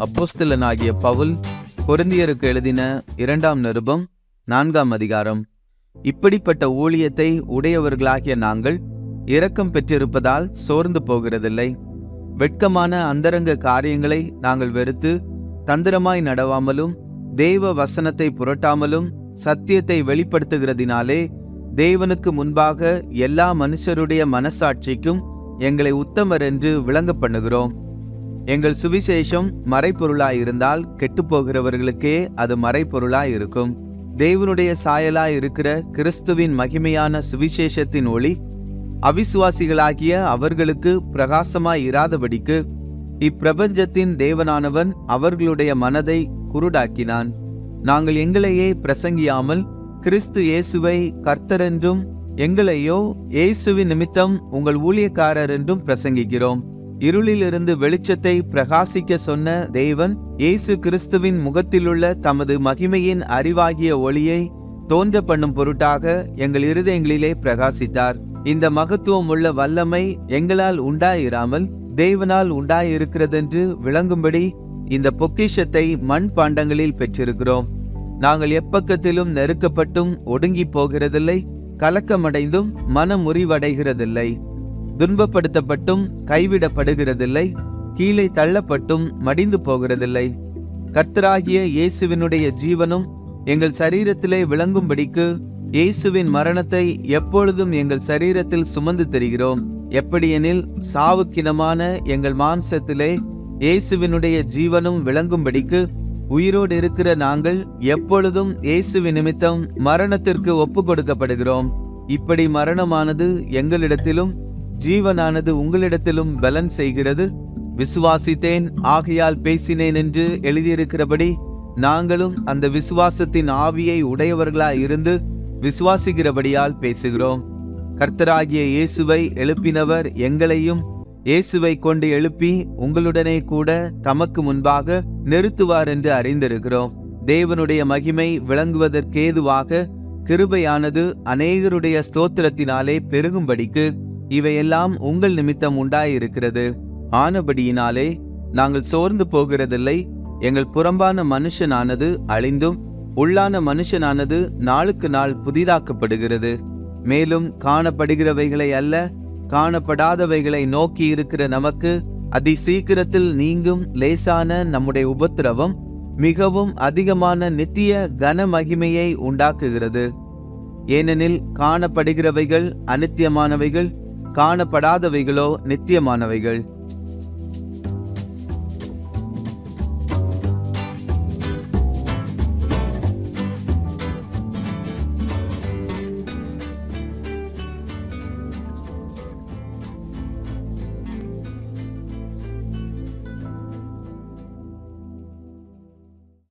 அப்போஸ்தலனாகிய பவுல் கொரிந்தியருக்கு எழுதின 2ஆம் நிருபம் 4ஆம் அதிகாரம். இப்படிப்பட்ட ஊழியத்தை உடையவர்களாகிய நாங்கள் இரக்கம் பெற்றிருப்பதால் சோர்ந்து போகிறதில்லை. வெட்கமான அந்தரங்க காரியங்களை நாங்கள் வெறுத்து தந்திரமாய் நடவாமலும் தேவ வசனத்தை புரட்டாமலும் சத்தியத்தை வெளிப்படுத்துகிறதினாலே தேவனுக்கு முன்பாக எல்லா மனுஷருடைய மனசாட்சிக்கும் எங்களை உத்தமர் என்று விளங்க பண்ணுகிறோம். எங்கள் சுவிசேஷம் மறைப்பொருளாயிருந்தால் கெட்டுப்போகிறவர்களுக்கே அது மறைப்பொருளாயிருக்கும். தேவனுடைய சாயலாய் இருக்கிற கிறிஸ்துவின் மகிமையான சுவிசேஷத்தின் ஒளி அவிசுவாசிகளாகிய அவர்களுக்கு பிரகாசமாய் இராதபடிக்கு இப்பிரபஞ்சத்தின் தேவனானவன் அவர்களுடைய மனதை குருடாக்கினான். நாங்கள் எங்களையே பிரசங்கியாமல் கிறிஸ்து இயேசுவை கர்த்தரென்றும் எங்களையோ இயேசுவின் நிமித்தம் உங்கள் ஊழியக்காரர் என்றும் பிரசங்கிக்கிறோம். இருளிலிருந்து வெளிச்சத்தை பிரகாசிக்க சொன்ன தேவன் இயேசு கிறிஸ்துவின் முகத்திலுள்ள தமது மகிமையின் அறிவாகிய ஒளியை தோன்ற பண்ணும் பொருட்டாக எங்கள் இருதயங்களிலே பிரகாசித்தார். இந்த மகத்துவம் உள்ள வல்லமை எங்களால் உண்டாயிராமல் தேவனால் உண்டாயிருக்கிறதென்று விளங்கும்படி இந்த பொக்கிஷத்தை மண் பாண்டங்களில் பெற்றிருக்கிறோம். நாங்கள் எப்பக்கத்திலும் நெருக்கப்பட்டும் ஒடுங்கி போகிறதில்லை, கலக்கமடைந்தும் மனமுறிவடைகிறதில்லை, துன்பப்படுத்தப்பட்டும் கைவிடப்படுகிறதில்லை, கீழே தள்ளப்பட்டும் மடிந்து போகிறதில்லை. கர்த்தராகிய இயேசுவினுடைய ஜீவனும் எங்கள் சரீரத்திலே விளங்கும்படிக்கு இயேசுவின் மரணத்தை எப்பொழுதும் எங்கள் சரீரத்தில் சுமந்து தெரிகிறோம். எப்படியெனில் சாவுக்கினமான எங்கள் மாம்சத்திலே இயேசுவினுடைய ஜீவனும் விளங்கும்படிக்கு உயிரோடு இருக்கிற நாங்கள் எப்பொழுதும் இயேசுவின் நிமித்தம் மரணத்திற்கு ஒப்பு கொடுக்கப்படுகிறோம். இப்படி மரணமானது எங்களிடத்திலும் ஜீவனானது உங்களிடத்திலும் பலன் செய்கிறது. விசுவாசித்தேன் ஆகையால் பேசினேன் என்று எழுதியிருக்கிறபடி நாங்களும் அந்த விசுவாசத்தின் ஆவியை உடையவர்களாய் இருந்து விசுவாசிக்கிறபடியால் பேசுகிறோம். கர்த்தராகிய இயேசுவை எழுப்பினவர் எங்களையும் இயேசுவை கொண்டு எழுப்பி உங்களுடனே கூட தமக்கு முன்பாக நிறுத்துவார் என்று அறிந்திருக்கிறோம். தேவனுடைய மகிமை விளங்குவதற்கேதுவாக கிருபையானது அநேகருடைய ஸ்தோத்திரத்தினாலே பெருகும்படிக்கு இவையெல்லாம் உங்கள் நிமித்தம் உண்டாயிருக்கிறது. ஆனபடியினாலே நாங்கள் சோர்ந்து போகிறதில்லை. எங்கள் புறம்பான மனுஷனானது அழிந்தும் உள்ளான மனுஷனானது நாளுக்கு நாள் புதிதாக்கப்படுகிறது. மேலும் காணப்படுகிறவைகளை அல்ல, காணப்படாதவைகளை நோக்கி இருக்கிற நமக்கு அதி சீக்கிரத்தில் நீங்கும் லேசான நம்முடைய உபத்திரவம் மிகவும் அதிகமான நித்திய கன மகிமையை உண்டாக்குகிறது. ஏனெனில் காணப்படுகிறவைகள் அநித்தியமானவைகள், காணப்படாதவைகளோ நித்தியமானவைகள்.